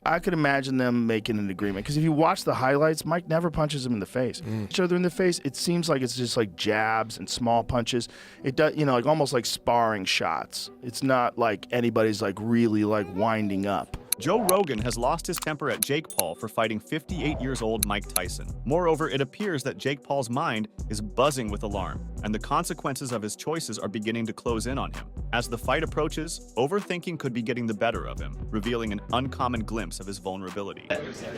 I could imagine them making an agreement, because if you watch the highlights, Mike never punches him in the face. Each other in the face, it seems like it's just like jabs and small punches. It does, like almost like sparring shots. It's not like anybody's like really like winding up. Joe Rogan has lost his temper at Jake Paul for fighting 58-year-old Mike Tyson. Moreover, it appears that Jake Paul's mind is buzzing with alarm, and the consequences of his choices are beginning to close in on him. As the fight approaches, overthinking could be getting the better of him, revealing an uncommon glimpse of his vulnerability.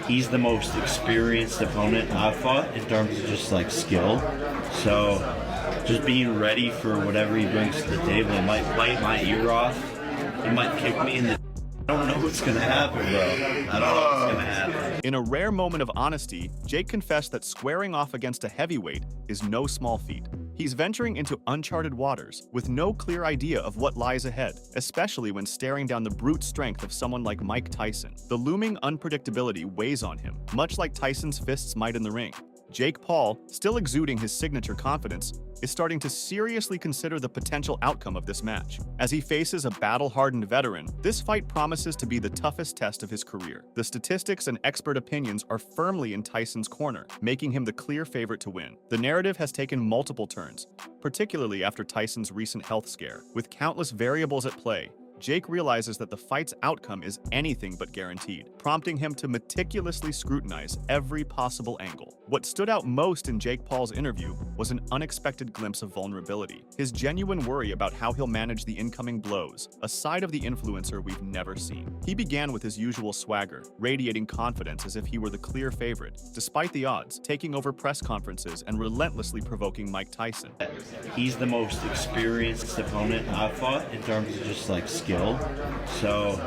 He's the most experienced opponent I've fought in terms of just like skill. So just being ready for whatever he brings to the table. He might bite my ear off. He might kick me in the... I don't know what's gonna happen, bro. I don't know what's gonna happen. In a rare moment of honesty, Jake confessed that squaring off against a heavyweight is no small feat. He's venturing into uncharted waters with no clear idea of what lies ahead, especially when staring down the brute strength of someone like Mike Tyson. The looming unpredictability weighs on him, much like Tyson's fists might in the ring. Jake Paul, still exuding his signature confidence, is starting to seriously consider the potential outcome of this match. As he faces a battle-hardened veteran, this fight promises to be the toughest test of his career. The statistics and expert opinions are firmly in Tyson's corner, making him the clear favorite to win. The narrative has taken multiple turns, particularly after Tyson's recent health scare. With countless variables at play, Jake realizes that the fight's outcome is anything but guaranteed, prompting him to meticulously scrutinize every possible angle. What stood out most in Jake Paul's interview was an unexpected glimpse of vulnerability, his genuine worry about how he'll manage the incoming blows, a side of the influencer we've never seen. He began with his usual swagger, radiating confidence as if he were the clear favorite, despite the odds, taking over press conferences and relentlessly provoking Mike Tyson. He's the most experienced opponent I've fought in terms of just like skill. So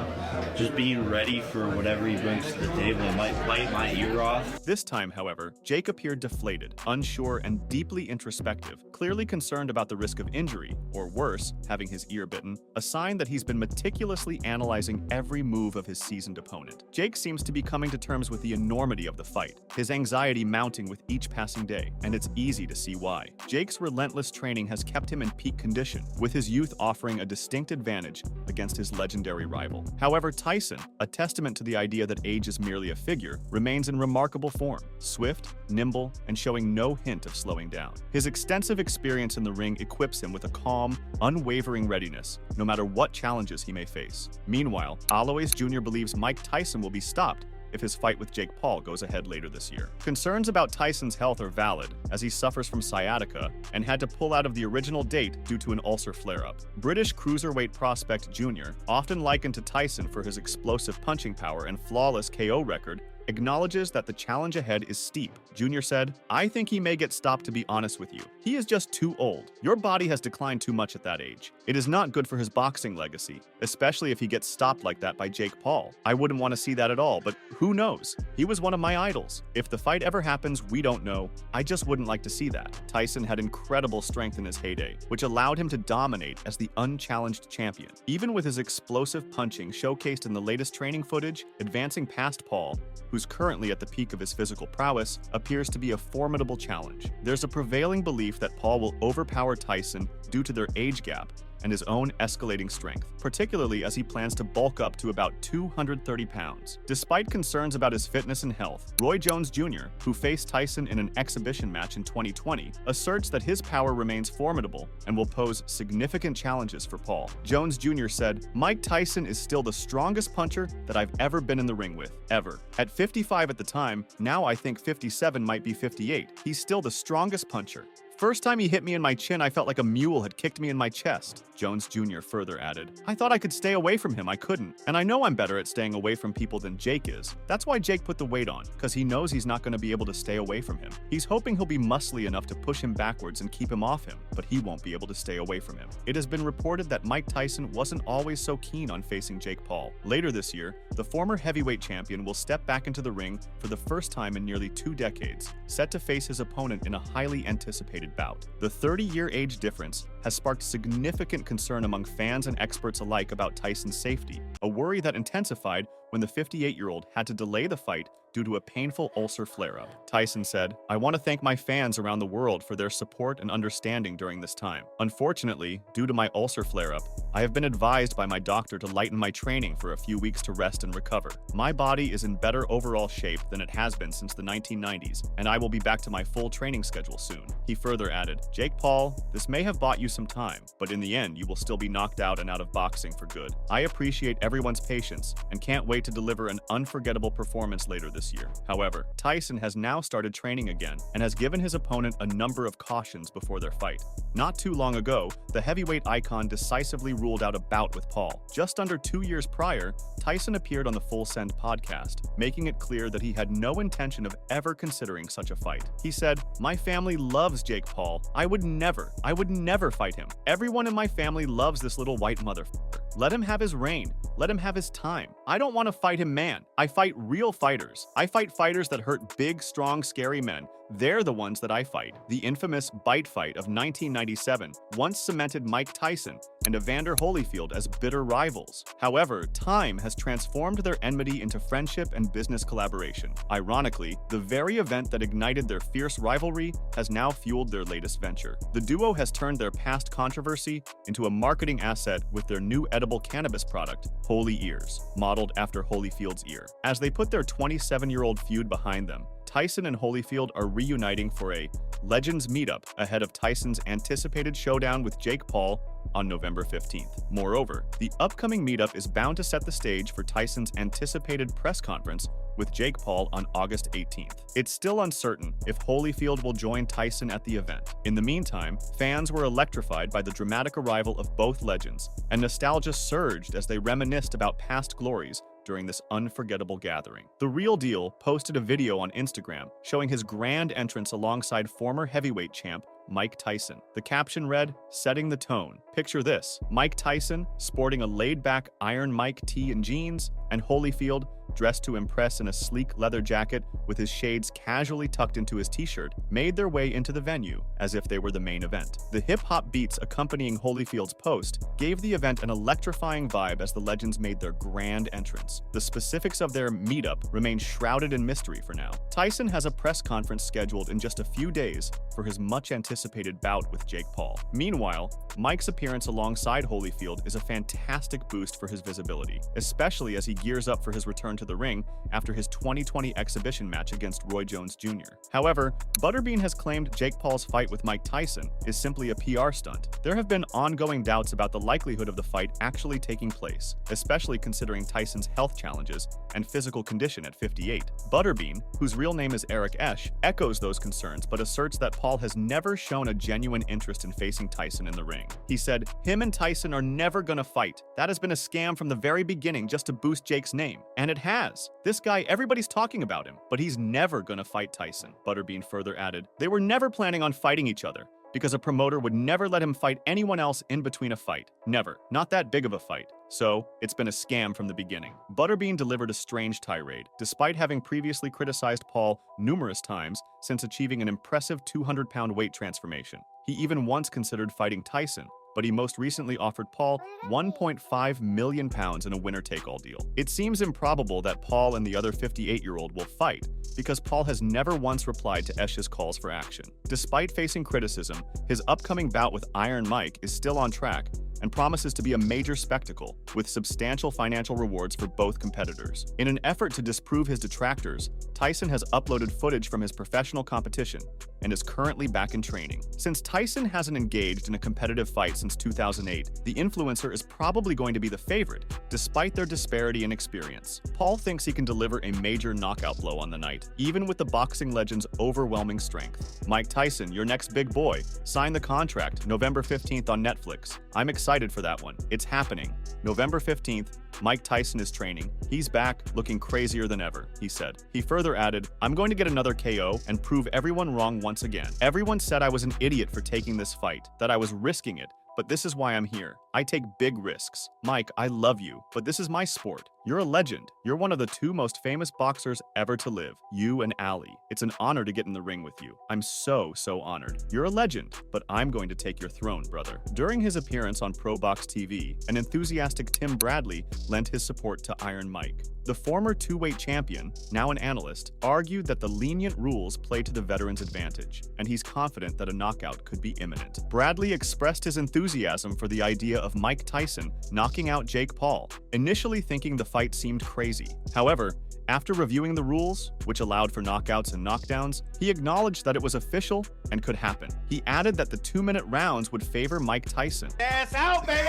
just being ready for whatever he brings to the table. He might bite my ear off. This time, however, Jake appeared deflated, unsure, and deeply introspective, clearly concerned about the risk of injury, or worse, having his ear bitten, a sign that he's been meticulously analyzing every move of his seasoned opponent. Jake seems to be coming to terms with the enormity of the fight, his anxiety mounting with each passing day, and it's easy to see why. Jake's relentless training has kept him in peak condition, with his youth offering a distinct advantage against his legendary rival. However, Tyson, a testament to the idea that age is merely a figure, remains in remarkable form, swift, nimble, and showing no hint of slowing down. His extensive experience in the ring equips him with a calm, unwavering readiness, no matter what challenges he may face. Meanwhile, Alois Jr. believes Mike Tyson will be stopped if his fight with Jake Paul goes ahead later this year. Concerns about Tyson's health are valid, as he suffers from sciatica and had to pull out of the original date due to an ulcer flare-up. British cruiserweight prospect Jr., often likened to Tyson for his explosive punching power and flawless KO record, acknowledges that the challenge ahead is steep. Jr. said, "I think he may get stopped, to be honest with you. He is just too old. Your body has declined too much at that age. It is not good for his boxing legacy, especially if he gets stopped like that by Jake Paul. I wouldn't want to see that at all, but who knows? He was one of my idols. If the fight ever happens, we don't know. I just wouldn't like to see that." Tyson had incredible strength in his heyday, which allowed him to dominate as the unchallenged champion. Even with his explosive punching showcased in the latest training footage, advancing past Paul, who's currently at the peak of his physical prowess, appears to be a formidable challenge. There's a prevailing belief that Paul will overpower Tyson due to their age gap and his own escalating strength, particularly as he plans to bulk up to about 230 pounds. Despite concerns about his fitness and health, Roy Jones Jr., who faced Tyson in an exhibition match in 2020, asserts that his power remains formidable and will pose significant challenges for Paul. Jones Jr. said, "Mike Tyson is still the strongest puncher that I've ever been in the ring with, ever. At 55 at the time, now I think 57 might be 58. He's still the strongest puncher. First time he hit me in my chin, I felt like a mule had kicked me in my chest." Jones Jr. further added, "I thought I could stay away from him, I couldn't. And I know I'm better at staying away from people than Jake is. That's why Jake put the weight on, because he knows he's not going to be able to stay away from him. He's hoping he'll be muscly enough to push him backwards and keep him off him, but he won't be able to stay away from him." It has been reported that Mike Tyson wasn't always so keen on facing Jake Paul. Later this year, the former heavyweight champion will step back into the ring for the first time in nearly 2 decades, set to face his opponent in a highly anticipated bout. The 30-year age difference has sparked significant concern among fans and experts alike about Tyson's safety, a worry that intensified when the 58-year-old had to delay the fight due to a painful ulcer flare-up. Tyson said, "I want to thank my fans around the world for their support and understanding during this time. Unfortunately, due to my ulcer flare-up, I have been advised by my doctor to lighten my training for a few weeks to rest and recover. My body is in better overall shape than it has been since the 1990s, and I will be back to my full training schedule soon." He further added, "Jake Paul, this may have bought you some time, but in the end, you will still be knocked out and out of boxing for good. I appreciate everyone's patience and can't wait to deliver an unforgettable performance later this year." However, Tyson has now started training again and has given his opponent a number of cautions before their fight. Not too long ago, the heavyweight icon decisively ruled out a bout with Paul. Just under 2 years prior, Tyson appeared on the Full Send podcast, making it clear that he had no intention of ever considering such a fight. He said, "My family loves Jake Paul. I would never fight him. Everyone in my family loves this little white motherfucker. Let him have his reign. Let him have his time. I don't want to fight him, man. I fight real fighters. I fight fighters that hurt big, strong, scary men. They're the ones that I fight." The infamous bite fight of 1997 once cemented Mike Tyson and Evander Holyfield as bitter rivals. However, time has transformed their enmity into friendship and business collaboration. Ironically, the very event that ignited their fierce rivalry has now fueled their latest venture. The duo has turned their past controversy into a marketing asset with their new edible cannabis product, Holy Ears, modeled after Holyfield's ear. As they put their 27-year-old feud behind them, Tyson and Holyfield are reuniting for a Legends meetup ahead of Tyson's anticipated showdown with Jake Paul on November 15th. Moreover, the upcoming meetup is bound to set the stage for Tyson's anticipated press conference with Jake Paul on August 18th. It's still uncertain if Holyfield will join Tyson at the event. In the meantime, fans were electrified by the dramatic arrival of both legends, and nostalgia surged as they reminisced about past glories during this unforgettable gathering. The Real Deal posted a video on Instagram showing his grand entrance alongside former heavyweight champ Mike Tyson. The caption read, "Setting the tone." Picture this: Mike Tyson sporting a laid-back Iron Mike tee and jeans, and Holyfield dressed to impress in a sleek leather jacket with his shades casually tucked into his t-shirt, made their way into the venue as if they were the main event. The hip-hop beats accompanying Holyfield's post gave the event an electrifying vibe as the legends made their grand entrance. The specifics of their meetup remain shrouded in mystery for now. Tyson has a press conference scheduled in just a few days for his much-anticipated bout with Jake Paul. Meanwhile, Mike's appearance alongside Holyfield is a fantastic boost for his visibility, especially as he gears up for his return to the ring after his 2020 exhibition match against Roy Jones Jr. However, Butterbean has claimed Jake Paul's fight with Mike Tyson is simply a PR stunt. There have been ongoing doubts about the likelihood of the fight actually taking place, especially considering Tyson's health challenges and physical condition at 58. Butterbean, whose real name is Eric Esch, echoes those concerns but asserts that Paul has never shown a genuine interest in facing Tyson in the ring. He said, "Him and Tyson are never gonna fight. That has been a scam from the very beginning just to boost Jake's name. And it has. This guy, everybody's talking about him, but he's never gonna fight Tyson." Butterbean further added, "They were never planning on fighting each other, because a promoter would never let him fight anyone else in between a fight. Never. Not that big of a fight. So, it's been a scam from the beginning." Butterbean delivered a strange tirade, despite having previously criticized Paul numerous times since achieving an impressive 200-pound weight transformation. He even once considered fighting Tyson, but he most recently offered Paul 1.5 million pounds in a winner-take-all deal. It seems improbable that Paul and the other 58-year-old will fight, because Paul has never once replied to Esch's calls for action. Despite facing criticism, his upcoming bout with Iron Mike is still on track and promises to be a major spectacle, with substantial financial rewards for both competitors. In an effort to disprove his detractors, Tyson has uploaded footage from his professional competition and is currently back in training. Since Tyson hasn't engaged in a competitive fight since 2008, the influencer is probably going to be the favorite, despite their disparity in experience. Paul thinks he can deliver a major knockout blow on the night, even with the boxing legend's overwhelming strength. Mike Tyson, your next big boy. Sign the contract, November 15th on Netflix. I'm excited for that one. It's happening. November 15th, Mike Tyson is training. He's back, looking crazier than ever, he said. He further added, "I'm going to get another KO and prove everyone wrong once again. Everyone said I was an idiot for taking this fight, that I was risking it, but this is why I'm here. I take big risks. Mike, I love you, but this is my sport. You're a legend. You're one of the two most famous boxers ever to live, you and Ali. It's an honor to get in the ring with you. I'm so honored. You're a legend, but I'm going to take your throne, brother. During his appearance on Pro Box TV, an enthusiastic Tim Bradley lent his support to Iron Mike. The former two-weight champion, now an analyst, argued that the lenient rules play to the veteran's advantage, and he's confident that a knockout could be imminent. Bradley expressed his enthusiasm for the idea of Mike Tyson knocking out Jake Paul, initially thinking the fight seemed crazy. However, after reviewing the rules, which allowed for knockouts and knockdowns, he acknowledged that it was official and could happen. He added that the 2-minute rounds would favor Mike Tyson. Ass out, baby!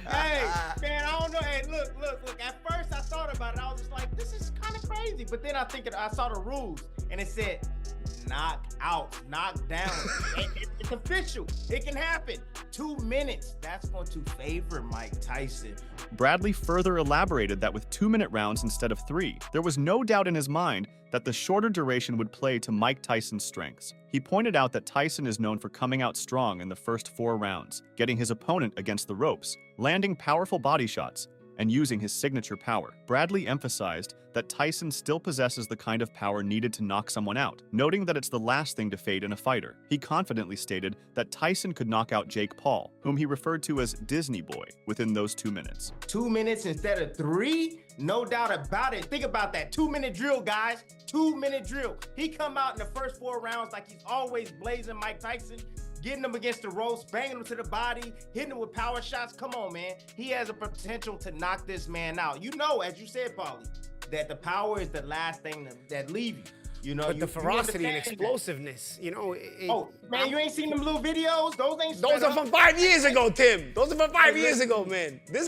Hey, man, I don't know. Hey, look. At first, I thought about it. I was just like, this is kind of crazy. But then I saw the rules, and it said, knock out, knock down. It's official. It can happen. 2 minutes. That's going to favor Mike Tyson. Bradley further elaborated that with 2-minute rounds instead of 3, there was no doubt in his mind that the shorter duration would play to Mike Tyson's strengths. He pointed out that Tyson is known for coming out strong in the first 4 rounds, getting his opponent against the ropes, landing powerful body shots, and using his signature power. Bradley emphasized that Tyson still possesses the kind of power needed to knock someone out, noting that it's the last thing to fade in a fighter. He confidently stated that Tyson could knock out Jake Paul, whom he referred to as Disney Boy, within those 2 minutes. 2 minutes instead of 3? No doubt about it. Think about that. 2-minute drill, guys. 2-minute drill. He come out in the first 4 rounds like he's always blazing Mike Tyson, getting him against the ropes, banging him to the body, hitting him with power shots. Come on, man. He has a potential to knock this man out. You know, as you said, Paulie, that the power is the last thing that leave you. You know, but the ferocity and explosiveness, you know. Oh, man, you ain't seen them little videos? Those are from 5 years ago, Tim. Those are from 5 years ago, man. This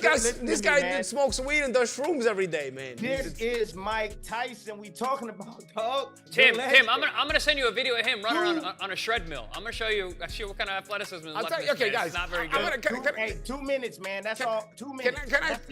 guy smokes weed and does shrooms every day, man. This is Mike Tyson we talking about, dog. Tim, I'm gonna send you a video of him running on a shred mill. I'm gonna show you what kind of athleticism is left in this okay, man. guys. It's not very good. Hey, 2 minutes, man. That's all. 2 minutes.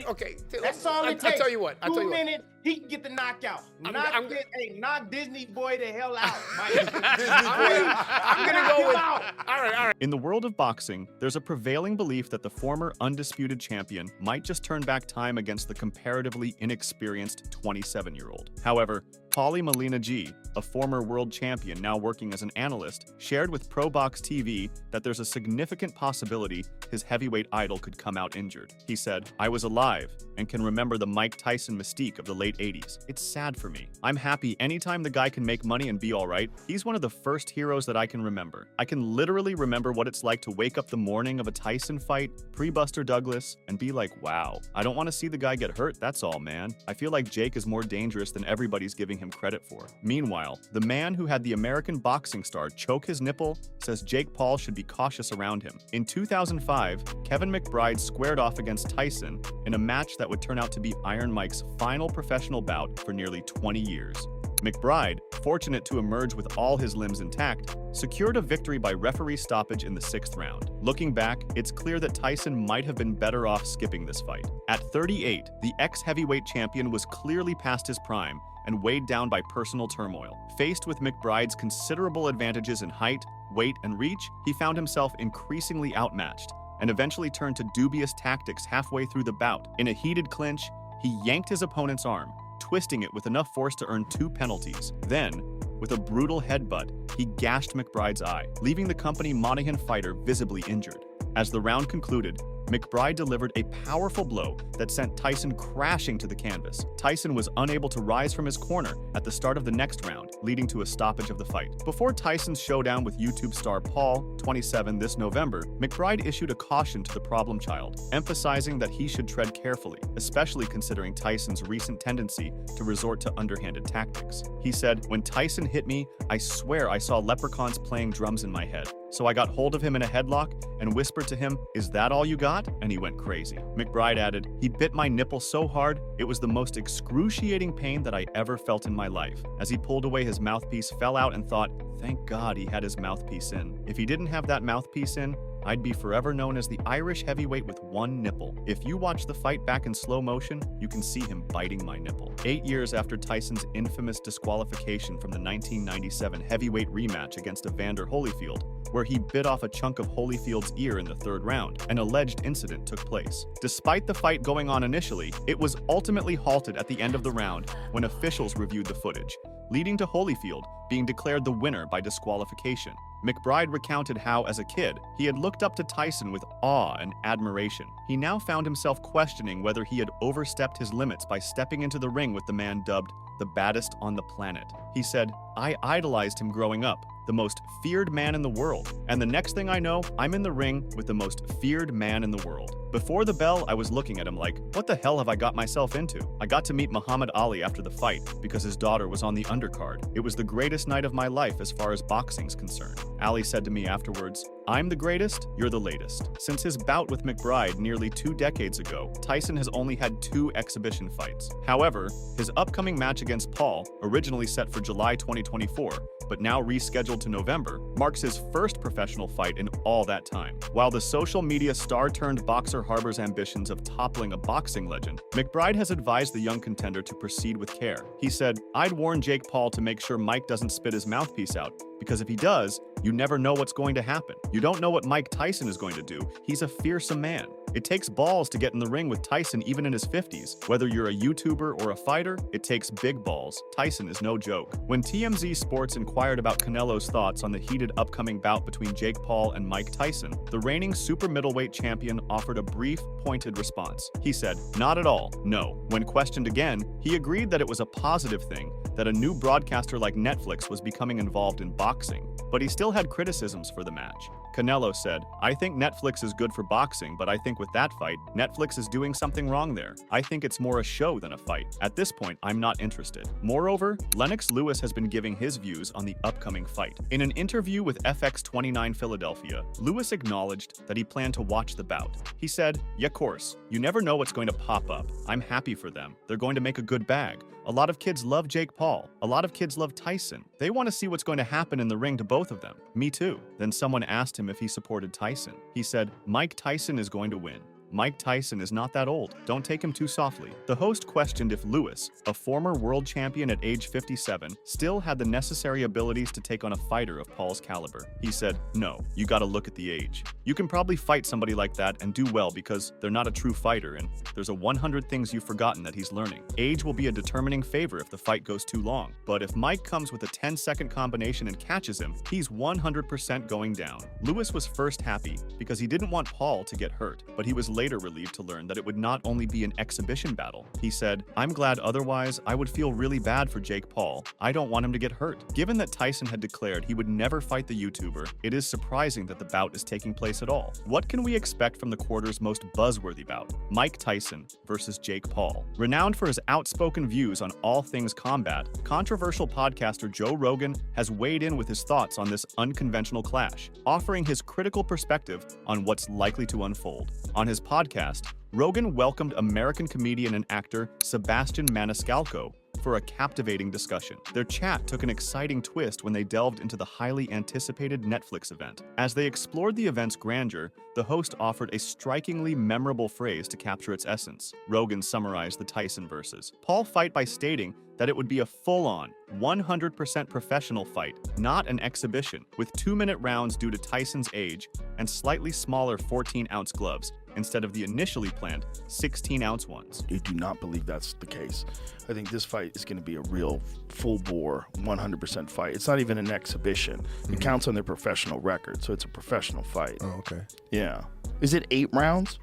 Okay. That's all it takes. I'll tell you what. 2 minutes, he can get the knockout. Knock Disney Boy the hell out, Mike. I'm gonna go with. All right. In the world of boxing, there's a prevailing belief that the former undisputed champion might just turn back time against the comparatively inexperienced 27-year-old. However, Paulie Molina G, a former world champion now working as an analyst, shared with Pro Box TV that there's a significant possibility his heavyweight idol could come out injured. He said, "I was alive and can remember the Mike Tyson mystique of the late 80s. It's sad for me. I'm happy anytime the guy can make money and be all right. He's one of the first heroes that I can remember. I can literally remember what it's like to wake up the morning of a Tyson fight, pre-Buster Douglas, and be like, wow, I don't want to see the guy get hurt, that's all, man. I feel like Jake is more dangerous than everybody's giving him credit for." Meanwhile, the man who had the American boxing star choke his nipple says Jake Paul should be cautious around him. In 2005, Kevin McBride squared off against Tyson in a match that would turn out to be Iron Mike's final professional bout for nearly 20 years. McBride, fortunate to emerge with all his limbs intact, secured a victory by referee stoppage in the 6th round. Looking back, it's clear that Tyson might have been better off skipping this fight. At 38, the ex-heavyweight champion was clearly past his prime and weighed down by personal turmoil. Faced with McBride's considerable advantages in height, weight, and reach, he found himself increasingly outmatched and eventually turned to dubious tactics halfway through the bout. In a heated clinch, he yanked his opponent's arm, twisting it with enough force to earn 2 penalties. Then, with a brutal headbutt, he gashed McBride's eye, leaving the company Monahan fighter visibly injured. As the round concluded, McBride delivered a powerful blow that sent Tyson crashing to the canvas. Tyson was unable to rise from his corner at the start of the next round, leading to a stoppage of the fight. Before Tyson's showdown with YouTube star Paul, 27, this November, McBride issued a caution to the problem child, emphasizing that he should tread carefully, especially considering Tyson's recent tendency to resort to underhanded tactics. He said, "When Tyson hit me, I swear I saw leprechauns playing drums in my head. So I got hold of him in a headlock and whispered to him, 'Is that all you got?' And he went crazy." McBride added, "He bit my nipple so hard, it was the most excruciating pain that I ever felt in my life. As he pulled away, his mouthpiece fell out and thought, thank God he had his mouthpiece in. If he didn't have that mouthpiece in, I'd be forever known as the Irish heavyweight with one nipple. If you watch the fight back in slow motion, you can see him biting my nipple." 8 years after Tyson's infamous disqualification from the 1997 heavyweight rematch against Evander Holyfield, where he bit off a chunk of Holyfield's ear in the third round. An alleged incident took place. Despite the fight going on initially, it was ultimately halted at the end of the round when officials reviewed the footage, leading to Holyfield being declared the winner by disqualification. McBride recounted how, as a kid, he had looked up to Tyson with awe and admiration. He now found himself questioning whether he had overstepped his limits by stepping into the ring with the man dubbed the baddest on the planet. He said, "I idolized him growing up, the most feared man in the world. And the next thing I know, I'm in the ring with the most feared man in the world. Before the bell, I was looking at him like, what the hell have I got myself into? I got to meet Muhammad Ali after the fight because his daughter was on the undercard. It was the greatest night of my life as far as boxing's concerned." Ali said to me afterwards, "I'm the greatest, you're the latest." Since his bout with McBride nearly 2 decades ago, Tyson has only had 2 exhibition fights. However, his upcoming match against Paul, originally set for July 2024, but now rescheduled to November, marks his first professional fight in all that time. While the social media star-turned-boxer harbors ambitions of toppling a boxing legend, McBride has advised the young contender to proceed with care. He said, "I'd warn Jake Paul to make sure Mike doesn't spit his mouthpiece out, because if he does, you never know what's going to happen. You don't know what Mike Tyson is going to do. He's a fearsome man. It takes balls to get in the ring with Tyson even in his 50s. Whether you're a YouTuber or a fighter, it takes big balls. Tyson is no joke." When TMZ Sports inquired about Canelo's thoughts on the heated upcoming bout between Jake Paul and Mike Tyson, the reigning super middleweight champion offered a brief, pointed response. He said, "Not at all, no." When questioned again, he agreed that it was a positive thing that a new broadcaster like Netflix was becoming involved in boxing, but he still had criticisms for the match. Canelo said, "I think Netflix is good for boxing, but I think with that fight, Netflix is doing something wrong there. I think it's more a show than a fight. At this point, I'm not interested." Moreover, Lennox Lewis has been giving his views on the upcoming fight. In an interview with FX29 Philadelphia, Lewis acknowledged that he planned to watch the bout. He said, "Yeah, course. You never know what's going to pop up. I'm happy for them. They're going to make a good bag. A lot of kids love Jake Paul. A lot of kids love Tyson. They want to see what's going to happen in the ring to both of them. Me too." Then someone asked him if he supported Tyson. He said, "Mike Tyson is going to win. Mike Tyson is not that old. Don't take him too softly." The host questioned if Lewis, a former world champion at age 57, still had the necessary abilities to take on a fighter of Paul's caliber. He said, "No, you gotta look at the age. You can probably fight somebody like that and do well because they're not a true fighter and there's a 100 things you've forgotten that he's learning. Age will be a determining favor if the fight goes too long. But if Mike comes with a 10-second combination and catches him, he's 100% going down." Lewis was first happy because he didn't want Paul to get hurt, but he was later relieved to learn that it would not only be an exhibition battle. He said, "I'm glad, otherwise I would feel really bad for Jake Paul. I don't want him to get hurt." Given that Tyson had declared he would never fight the YouTuber, it is surprising that the bout is taking place at all. What can we expect from the quarter's most buzzworthy bout? Mike Tyson versus Jake Paul. Renowned for his outspoken views on all things combat, controversial podcaster Joe Rogan has weighed in with his thoughts on this unconventional clash, offering his critical perspective on what's likely to unfold. On his podcast, Rogan welcomed American comedian and actor Sebastian Maniscalco for a captivating discussion. Their chat took an exciting twist when they delved into the highly anticipated Netflix event. As they explored the event's grandeur, the host offered a strikingly memorable phrase to capture its essence. Rogan summarized the Tyson versus Paul fight by stating that it would be a full-on, 100% professional fight, not an exhibition, with 2-minute rounds due to Tyson's age and slightly smaller 14-ounce gloves, instead of the initially planned 16-ounce ones. I do not believe that's the case. I think this fight is going to be a real full-bore, 100% fight. It's not even an exhibition. It counts on their professional record, so it's a professional fight. Oh, okay. Yeah. Is it 8 rounds?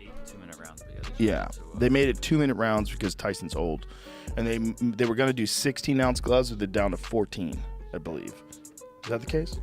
8 2-minute rounds. Yeah. They made it 2-minute rounds because Tyson's old. And they were going to do 16-ounce gloves, but they're down to 14, I believe. Is that the case?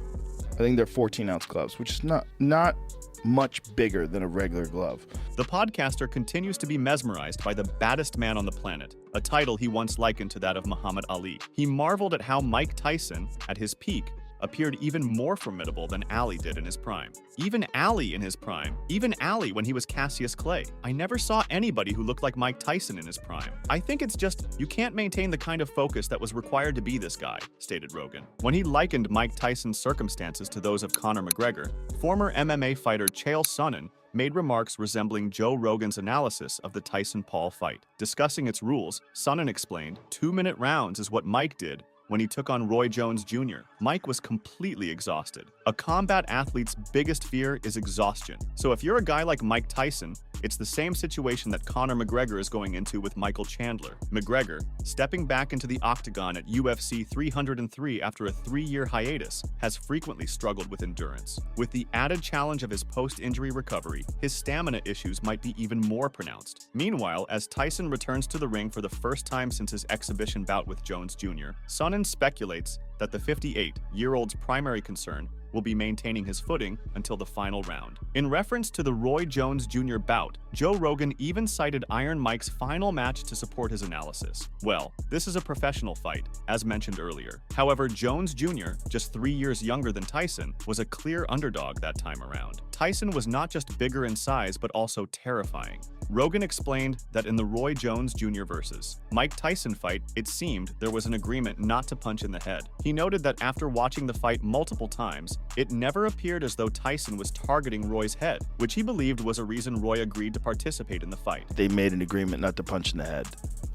I think they're 14-ounce gloves, which is not much bigger than a regular glove. The podcaster continues to be mesmerized by the baddest man on the planet, a title he once likened to that of Muhammad Ali. He marveled at how Mike Tyson, at his peak, appeared even more formidable than Ali did in his prime. Even Ali in his prime. Even Ali when he was Cassius Clay. I never saw anybody who looked like Mike Tyson in his prime. I think it's just, you can't maintain the kind of focus that was required to be this guy, stated Rogan. When he likened Mike Tyson's circumstances to those of Conor McGregor, former MMA fighter Chael Sonnen made remarks resembling Joe Rogan's analysis of the Tyson-Paul fight. Discussing its rules, Sonnen explained, 2-minute rounds is what Mike did when he took on Roy Jones Jr., Mike was completely exhausted. A combat athlete's biggest fear is exhaustion. So if you're a guy like Mike Tyson, it's the same situation that Conor McGregor is going into with Michael Chandler. McGregor, stepping back into the octagon at UFC 303 after a 3-year hiatus, has frequently struggled with endurance. With the added challenge of his post-injury recovery, his stamina issues might be even more pronounced. Meanwhile, as Tyson returns to the ring for the first time since his exhibition bout with Jones Jr., Sonnen speculates that the 58-year-old's primary concern will be maintaining his footing until the final round. In reference to the Roy Jones Jr. bout, Joe Rogan even cited Iron Mike's final match to support his analysis. Well, this is a professional fight, as mentioned earlier. However, Jones Jr., just 3 years younger than Tyson, was a clear underdog that time around. Tyson was not just bigger in size, but also terrifying. Rogan explained that in the Roy Jones Jr. versus Mike Tyson fight, it seemed there was an agreement not to punch in the head. He noted that after watching the fight multiple times, it never appeared as though Tyson was targeting Roy's head, which he believed was a reason Roy agreed to participate in the fight. They made an agreement not to punch in the head.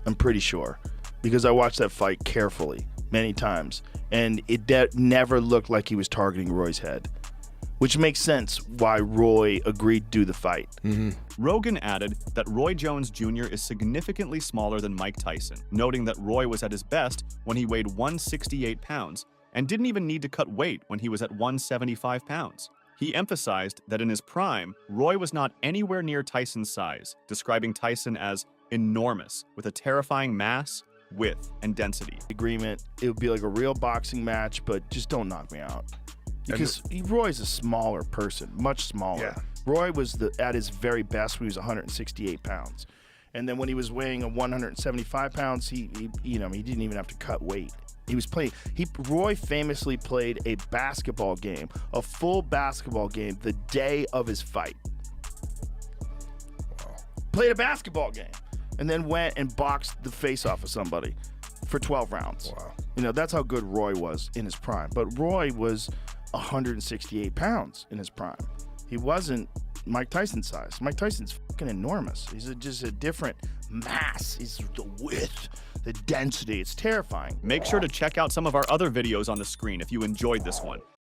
I'm pretty sure, because I watched that fight carefully many times, and it never looked like he was targeting Roy's head, which makes sense why Roy agreed to do the fight. Rogan added that Roy Jones Jr. is significantly smaller than Mike Tyson, noting that Roy was at his best when he weighed 168 pounds and didn't even need to cut weight when he was at 175 pounds. He emphasized that in his prime, Roy was not anywhere near Tyson's size, describing Tyson as enormous, with a terrifying mass, width, and density. Agreement, it would be like a real boxing match, but just don't knock me out. Because Roy's a smaller person, much smaller. Yeah. Roy was at his very best when he was 168 pounds. And then when he was weighing 175 pounds, he didn't even have to cut weight. He was playing. Roy famously played a basketball game, a full basketball game, the day of his fight. Wow. Played a basketball game, and then went and boxed the face off of somebody for 12 rounds. Wow. That's how good Roy was in his prime. But Roy was 168 pounds in his prime. He wasn't Mike Tyson's size. Mike Tyson's fucking enormous. He's just a different mass. He's the width, the density. It's terrifying. Make sure to check out some of our other videos on the screen if you enjoyed this one.